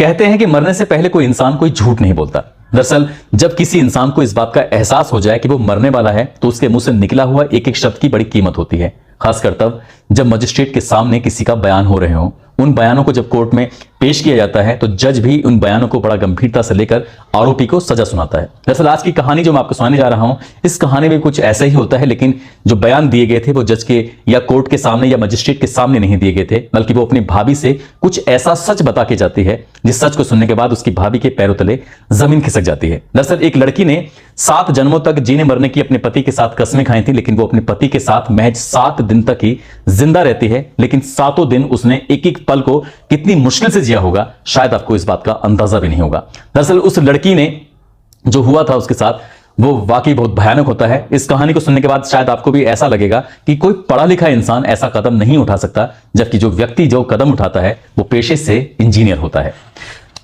कहते हैं कि मरने से पहले कोई इंसान कोई झूठ नहीं बोलता। दरअसल जब किसी इंसान को इस बात का एहसास हो जाए कि वो मरने वाला है तो उसके मुंह से निकला हुआ एक एक शब्द की बड़ी कीमत होती है, खासकर तब जब मजिस्ट्रेट के सामने किसी का बयान हो रहे हो। उन बयानों को जब कोर्ट में पेश किया जाता है तो जज भी उन बयानों को बड़ा गंभीरता से लेकर आरोपी को सजा सुनाता है। दरअसल आज की कहानी जो मैं आपको सुनाने जा रहा हूं, इस कहानी में कुछ ऐसा ही होता है, लेकिन जो बयान दिए गए थे वो जज के या कोर्ट के सामने या मजिस्ट्रेट के सामने नहीं दिए गए थे, बल्कि वो अपनी भाभी से कुछ ऐसा सच बता के जाती है जिस सच को सुनने के बाद उसकी भाभी के पैरों तले जमीन खिसक जाती है। दरअसल एक लड़की ने 7 जन्मों तक जीने मरने की अपने पति के साथ कस्में खाई थी, लेकिन वो अपने पति के साथ महज 7 दिन तक ही जिंदा रहती है। लेकिन 7 दिन उसने एक एक पल को कितनी मुश्किल से जिया होगा, शायद आपको इस बात का अंदाजा भी नहीं होगा। दरअसल उस लड़की ने जो हुआ था उसके साथ वो वाकई बहुत भयानक होता है। इस कहानी को सुनने के बाद शायद आपको भी ऐसा लगेगा कि कोई पढ़ा लिखा इंसान ऐसा कदम नहीं उठा सकता, जबकि जो व्यक्ति जो कदम उठाता है वो पेशे से इंजीनियर होता है।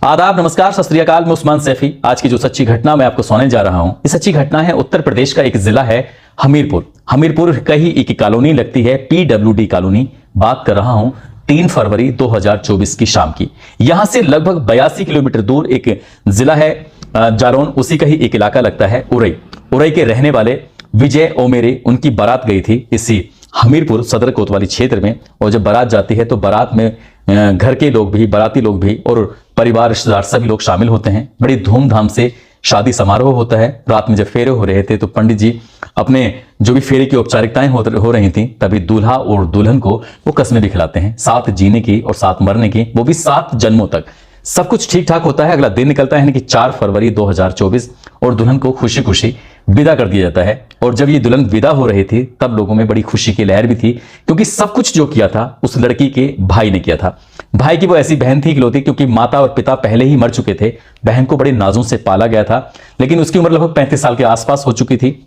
आदाब, नमस्कार, सत श्री अकाल। मैं उस्मान सैफी। आज की जो सच्ची घटना मैं आपको सुनाने जा रहा हूं, ये सच्ची घटना है उत्तर प्रदेश का एक जिला है हमीरपुर। हमीरपुर का ही एक कॉलोनी लगती है, PWD कॉलोनी। बात कर रहा हूं 3 फरवरी 2024 की शाम की। यहां से लगभग 82 किलोमीटर दूर एक जिला है जालौन, उसी का ही एक इलाका लगता है उरई। उरई के रहने वाले विजय ओमेरे, उनकी बारात गई थी इसी हमीरपुर सदर कोतवाली क्षेत्र में। और जब बारात जाती है तो बारात में घर के लोग भी, बाराती लोग भी और परिवार रिश्तेदार सभी लोग शामिल होते हैं। बड़ी धूमधाम से शादी समारोह होता है। रात में जब फेरे हो रहे थे तो पंडित जी अपने जो भी फेरे की औपचारिकताएं हो रही थी, तभी दूल्हा और दुल्हन को वो कस्में भी खिलाते हैं, 7 जीने की और 7 मरने की, वो भी 7 जन्मों तक। सब कुछ ठीक ठाक होता है। अगला दिन निकलता है यानी कि 4 फरवरी 2024 और दुल्हन को खुशी खुशी विदा कर दिया जाता है। और जब ये दुल्हन विदा हो रही थी तब लोगों में बड़ी खुशी की लहर भी थी, क्योंकि सब कुछ जो किया था उस लड़की के भाई ने किया था। भाई की वो ऐसी बहन थी इकलौती, क्योंकि माता और पिता पहले ही मर चुके थे। बहन को बड़े नाजों से पाला गया था, लेकिन उसकी उम्र लगभग 35 साल के आसपास हो चुकी थी।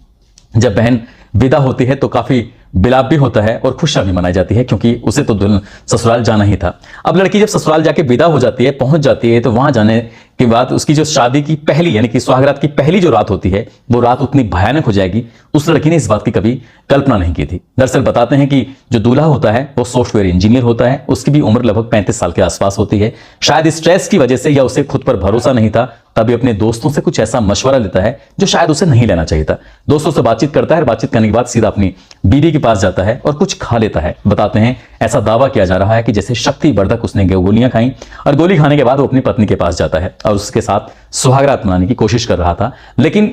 जब बहन विदा होती है तो काफी बिलाप भी होता है और खुशियां भी मनाई जाती है, क्योंकि उसे तो दुल्हन ससुराल जाना ही था। अब लड़की जब ससुराल जाके विदा हो जाती है, पहुंच जाती है, तो वहां जाने के बाद उसकी जो शादी की पहली यानी कि सुहागरात की पहली जो रात होती है, वो रात उतनी भयानक हो जाएगी, उस लड़की ने इस बात की कभी कल्पना नहीं की थी। दरअसल बताते हैं कि जो दूल्हा होता है वो सॉफ्टवेयर इंजीनियर होता है। उसकी भी उम्र लगभग 35 साल के आसपास होती है। शायद स्ट्रेस की वजह से या उसे खुद पर भरोसा नहीं था, तभी अपने दोस्तों से कुछ ऐसा मशवरा लेता है जो शायद उसे नहीं लेना चाहिए था। दोस्तों से बातचीत करता है, बातचीत करने के बाद सीधा अपनी बीवी के पास जाता है और कुछ खा लेता है। बताते हैं ऐसा दावा किया जा रहा है कि जैसे शक्तिवर्धक उसने गोलियां खाई, और गोली खाने के बाद वो अपनी पत्नी के पास जाता है और उसके साथ सुहागरात मनाने की कोशिश कर रहा था। लेकिन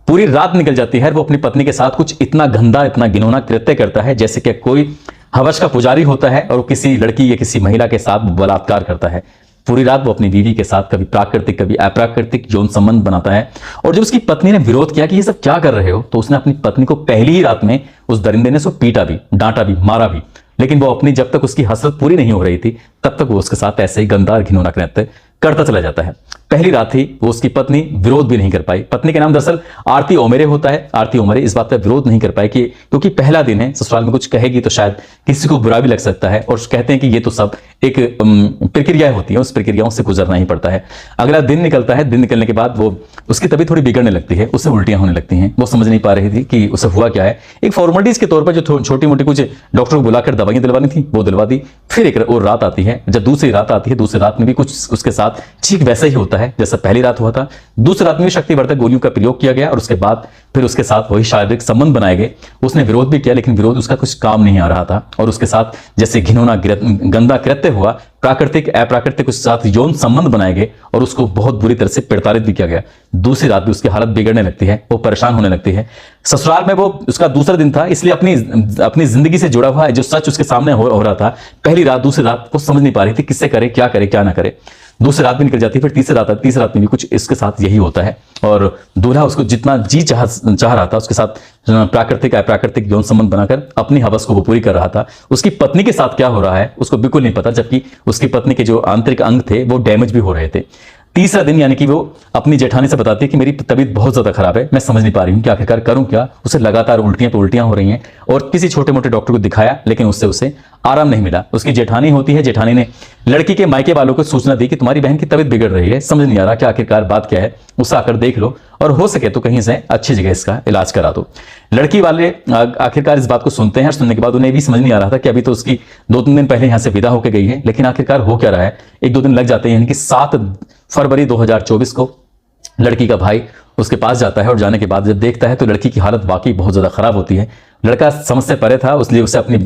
पूरी रात निकल जाती है, वो अपनी पत्नी के साथ कुछ इतना गंदा, इतना घिनौना कृत्य करता है जैसे कि कोई हवस का पुजारी होता है और वो किसी लड़की या किसी महिला के साथ बलात्कार करता है। पूरी रात वो अपनी बीवी के साथ कभी प्राकृतिक कभी अप्राकृतिक यौन संबंध बनाता है। और जब उसकी पत्नी ने विरोध किया कि ये सब क्या कर रहे हो, तो उसने अपनी पत्नी को पहली ही रात में उस दरिंदे ने उसको पीटा भी, डांटा भी, मारा भी। लेकिन वो अपनी जब तक उसकी हसरत पूरी नहीं हो रही थी तब तक वो उसके साथ ऐसे ही गंदा और घिनौना कृत्य करता चला जाता है। पहली रात थी, वो उसकी पत्नी विरोध भी नहीं कर पाई। पत्नी के नाम दरअसल आरती ओमेरे होता है। आरती ओमेरे इस बात पर विरोध नहीं कर पाई कि क्योंकि पहला दिन है, ससुराल में कुछ कहेगी तो शायद किसी को बुरा भी लग सकता है। और कहते हैं कि ये तो सब एक प्रक्रियाएं होती हैं, उस प्रक्रियाओं से गुजरना ही पड़ता है। अगला दिन निकलता है। दिन निकलने के बाद वो उसकी तबीयत थोड़ी बिगड़ने लगती है, उससे उल्टियां होने लगती हैं। वो समझ नहीं पा रही थी कि उसे हुआ क्या है। एक फॉर्मेलिटीज के तौर पर जो छोटी मोटी कुछ डॉक्टर को बुलाकर दवाइयां दिलवानी थी वो दिलवा दी। फिर एक और रात आती है। जब दूसरी रात आती है, दूसरी रात में भी कुछ उसके साथ ठीक वैसा ही होता है जैसा पहली रात हुआ था। दूसरी रात में शक्तिवर्धक गोलियों का प्रयोग किया गया और उसके बाद फिर उसके साथ वही शारीरिक संबंध बनाए गए। उसने विरोध भी किया, लेकिन विरोध उसका कुछ काम नहीं आ रहा था और उसके साथ जैसे घिनौना गंदा कृत्य हुआ, प्राकृतिक अप्राकृतिक उसके साथ यौन संबंध बनाए गए और उसको बहुत बुरी तरह से प्रताड़ित भी किया गया। दूसरी रात भी उसकी हालत बिगड़ने लगती है, वो परेशान होने लगती है। ससुराल में वो उसका दूसरा दिन था, इसलिए अपनी जिंदगी से जुड़ा हुआ जो सच उसके सामने हो रहा था, पहली रात दूसरी रात को समझ नहीं पा रही थी किससे करे क्या ना करे। दूसरी रात भी निकल जाती है, फिर तीसरी रात आती, तीसरी रात में भी कुछ इसके साथ यही होता है। और दूल्हा उसको जितना चाह रहा था उसके साथ प्राकृतिक अप्राकृतिक यौन संबंध बनाकर अपनी हवस को वो पूरी कर रहा था। उसकी पत्नी के साथ क्या हो रहा है उसको बिल्कुल नहीं पता, जबकि उसकी पत्नी के जो आंतरिक अंग थे वो डैमेज भी हो रहे थे। तीसरा दिन यानी कि वो अपनी जेठानी से बताती है कि मेरी तबीयत बहुत ज्यादा खराब है, मैं समझ नहीं पा रही हूँ कि आखिरकार करूं क्या। उसे लगातार उल्टियां पे उल्टियां हो रही हैं और किसी छोटे मोटे डॉक्टर को दिखाया, लेकिन उससे उसे आराम नहीं मिला। उसकी जेठानी होती है, जेठानी ने लड़की के मायके वालों को सूचना दी कि तुम्हारी बहन की तबीयत बिगड़ रही है, समझ नहीं आ रहा कि आखिरकार बात क्या है, उससे आकर देख लो। और हो सके तो कहीं से अच्छी जगह इसका इलाज करा दो। लड़की वाले आखिरकार इस बात को सुनते हैं और सुनने के बाद उन्हें भी समझ नहीं आ रहा था कि अभी तो उसकी 2-3 दिन पहले यहां से विदा होकर गई है, लेकिन आखिरकार हो क्या रहा है। 1-2 दिन लग जाते हैं, यानी कि 7 फरवरी 2024 को लड़की का भाई उसके पास जाता है और जाने के बाद जब देखता है तो लड़की की हालत वाकई बहुत ज्यादा खराब होती है। लड़का समझ से परे था, इसलिए उसे अपनी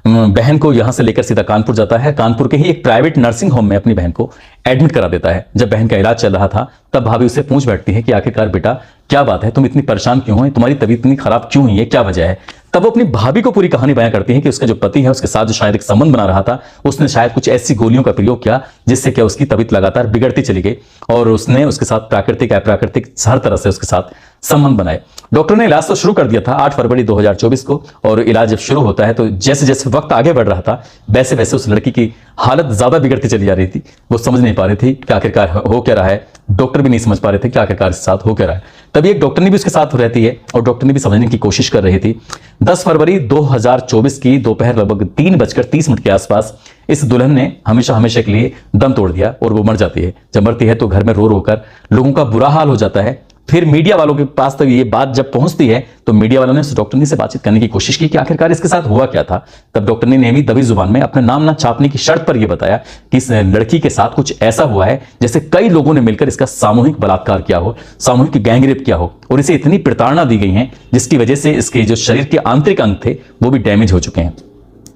बहन को यहां से लेकर सीधा कानपुर जाता है। कानपुर के ही एक प्राइवेट नर्सिंग होम में अपनी बहन को एडमिट करा देता है। जब बहन का इलाज चल रहा था तब भाभी उसे पूछ बैठती है कि आखिरकार बेटा क्या बात है, तुम इतनी परेशान क्यों हो, तुम्हारी तबीयत इतनी खराब क्यों हुई है, क्या वजह है। तब वो अपनी भाभी को पूरी कहानी बयां करती है कि उसका जो पति है उसके साथ जो शायद एक संबंध बना रहा था, उसने शायद कुछ ऐसी गोलियों का प्रयोग किया जिससे क्या उसकी तबीयत लगातार बिगड़ती चली गई और उसने उसके साथ प्राकृतिक अप्राकृतिक हर तरह से उसके साथ संबंध बनाए। डॉक्टर ने इलाज तो शुरू कर दिया था 8 फरवरी 2024 को, और इलाज जब शुरू होता है तो जैसे जैसे वक्त आगे बढ़ रहा था वैसे वैसे उस लड़की की हालत ज्यादा बिगड़ती चली जा रही थी। वो समझ नहीं पा रही थी कि आखिरकार हो क्या रहा है, डॉक्टर भी नहीं समझ पा रहे थे कि आखिरकार इसके साथ हो क्या रहा है। तभी एक डॉक्टर ने भी उसके साथ रहती है और डॉक्टर ने भी समझने की कोशिश कर रही थी। 10 फरवरी 2024 की दोपहर लगभग 3:30 के आसपास इस दुल्हन ने हमेशा हमेशा के लिए दम तोड़ दिया और वो मर जाती है। जब मरती है तो घर में रो रो कर लोगों का बुरा हाल हो जाता है। फिर मीडिया वालों के पास तक ये बात जब पहुंचती है तो मीडिया वालों ने उस डॉक्टरनी से बातचीत करने की कोशिश की कि आखिरकार इसके साथ हुआ क्या था। तब डॉक्टरनी ने भी दबी जुबान में अपना नाम ना छापने की शर्त पर यह बताया कि इस लड़की के साथ कुछ ऐसा हुआ है जैसे कई लोगों ने मिलकर इसका सामूहिक बलात्कार किया हो, सामूहिक गैंगरेप किया हो, और इसे इतनी प्रताड़ना दी गई है जिसकी वजह से इसके जो शरीर के आंतरिक अंग थे वो भी डैमेज हो चुके हैं।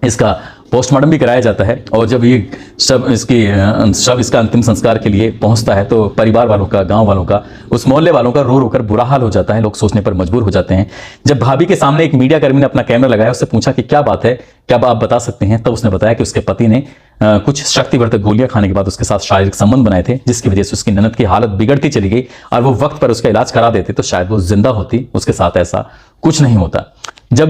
इसका पोस्टमार्टम भी कराया जाता है और जब ये शव इसका अंतिम संस्कार के लिए पहुंचता है तो परिवार वालों का, गांव वालों का, उस मोहल्ले वालों का रो रो कर बुरा हाल हो जाता है। लोग सोचने पर मजबूर हो जाते हैं। जब भाभी के सामने एक मीडिया कर्मी ने अपना कैमरा लगाया, उससे पूछा कि क्या बात है, क्या आप बता सकते हैं। तब उसने बताया कि उसके पति ने कुछ शक्तिवर्धक गोलियां खाने के बाद उसके साथ शारीरिक संबंध बनाए थे, जिसकी वजह से उसकी ननद की हालत बिगड़ती चली गई और वो वक्त पर उसका इलाज करा देते तो शायद वो जिंदा होती। उसके साथ ऐसा कुछ नहीं होता। जब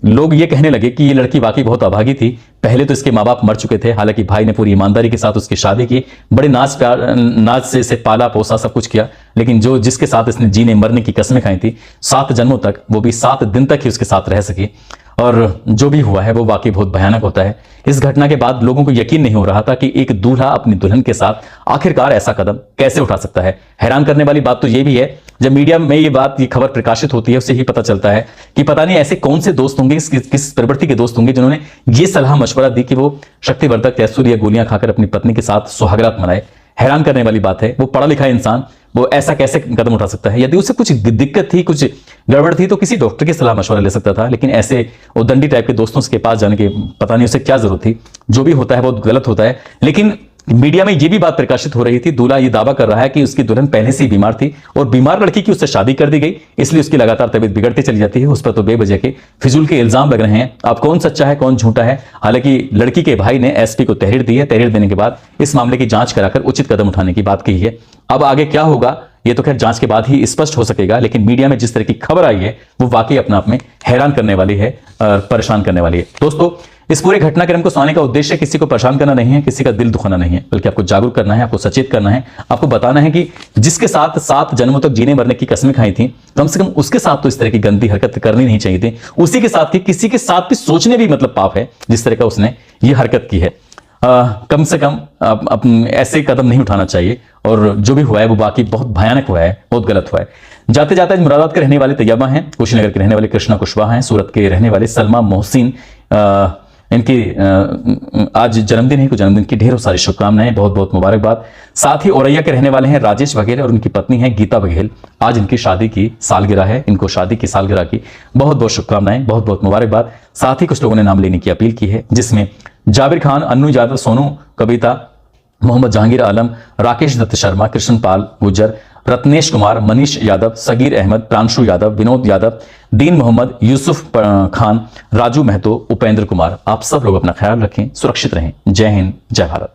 लोग ये कहने लगे कि ये लड़की वाकई बहुत अभागी थी, पहले तो इसके माँ बाप मर चुके थे, हालांकि भाई ने पूरी ईमानदारी के साथ उसकी शादी की, बड़े नाच से इसे पाला पोसा सब कुछ किया, लेकिन जिसके साथ इसने जीने मरने की कसमें खाई थी 7 जन्मों तक, वो भी 7 दिन तक ही उसके साथ रह सकी। और जो भी हुआ है वो वाकई बहुत भयानक होता है। इस घटना के बाद लोगों को यकीन नहीं हो रहा था कि एक दूल्हा अपनी दुल्हन के साथ आखिरकार ऐसा कदम कैसे उठा सकता है। हैरान करने वाली बात तो ये भी है, जब मीडिया में ये खबर प्रकाशित होती है उससे ही पता चलता है कि पता नहीं ऐसे कौन से दोस्त होंगे, किस प्रवृत्ति के दोस्त होंगे जिन्होंने ये सलाह मशवरा दी कि वो शक्तिवर्धक कैप्सूल या गोलियां खाकर अपनी पत्नी के साथ सुहागरात मनाए। हैरान करने वाली बात है, वो पढ़ा लिखा इंसान वो ऐसा कैसे कदम उठा सकता है। यदि उसे कुछ दिक्कत थी, कुछ गड़बड़ थी तो किसी डॉक्टर की सलाह मशवरा ले सकता था, लेकिन ऐसे उदंडी टाइप के दोस्तों के पास जाने के पता नहीं उसे क्या जरूरत थी। जो भी होता है बहुत गलत होता है। लेकिन मीडिया में यह भी बात प्रकाशित हो रही थी, दूल्हा ये दावा कर रहा है कि उसकी दुल्हन पहले से ही बीमार थी और बीमार लड़की की उससे शादी कर दी गई, इसलिए उसकी लगातार तबीयत बिगड़ती चली जाती है। उस पर तो बेवजह के फिजूल के इल्जाम लग रहे हैं। अब कौन सच्चा है कौन झूठा है, हालांकि लड़की के भाई ने एसपी को तहरीर दी है। तहरीर देने के बाद इस मामले की जांच कराकर उचित कदम उठाने की बात कही है। अब आगे क्या होगा ये तो खैर जांच के बाद ही स्पष्ट हो सकेगा, लेकिन मीडिया में जिस तरह की खबर आई है वो वाकई अपने आप में हैरान करने वाली है, परेशान करने वाली है। दोस्तों, इस पूरे घटनाक्रम को सुनाने का उद्देश्य किसी को परेशान करना नहीं है, किसी का दिल दुखाना नहीं है, बल्कि आपको जागरूक करना है, आपको सचेत करना है, आपको बताना है कि जिसके साथ 7 जन्मों तक जीने मरने की कसमें खाई थी, कम से कम उसके साथ तो इस तरह की गंदी हरकत करनी नहीं चाहिए थी। उसी के साथ किसी के साथ भी सोचने भी मतलब पाप है, जिस तरह का उसने ये हरकत की है। कम से कम ऐसे कदम नहीं उठाना चाहिए। और जो भी हुआ है वो बाकी बहुत भयानक हुआ है, बहुत गलत हुआ है। जाते जाते मुरादाबाद के रहने वाले तैयबा हैं, कुशीनगर के रहने वाले कृष्णा कुशवाहा हैं, सूरत के रहने वाले सलमा मोहसिन, इनकी आज जन्मदिन है, को जन्मदिन की ढेरों सारी शुभकामनाएं, बहुत बहुत मुबारकबाद। साथ ही औरैया के रहने वाले हैं राजेश बघेल और उनकी पत्नी है गीता बघेल। आज इनकी शादी की सालगिरह है, इनको शादी की सालगिरह की बहुत बहुत शुभकामनाएं, बहुत बहुत मुबारकबाद। साथ ही कुछ लोगों ने नाम लेने की अपील की है, जिसमें जाबिर खान, अन्नू यादव, सोनू कविता, मोहम्मद जहांगीर आलम, राकेश दत्त शर्मा, कृष्ण पाल गुज्जर, रत्नेश कुमार, मनीष यादव, सगीर अहमद, प्रांशु यादव, विनोद यादव, दीन मोहम्मद, यूसुफ खान, राजू महतो, उपेंद्र कुमार। आप सब लोग अपना ख्याल रखें, सुरक्षित रहें। जय हिंद, जय भारत।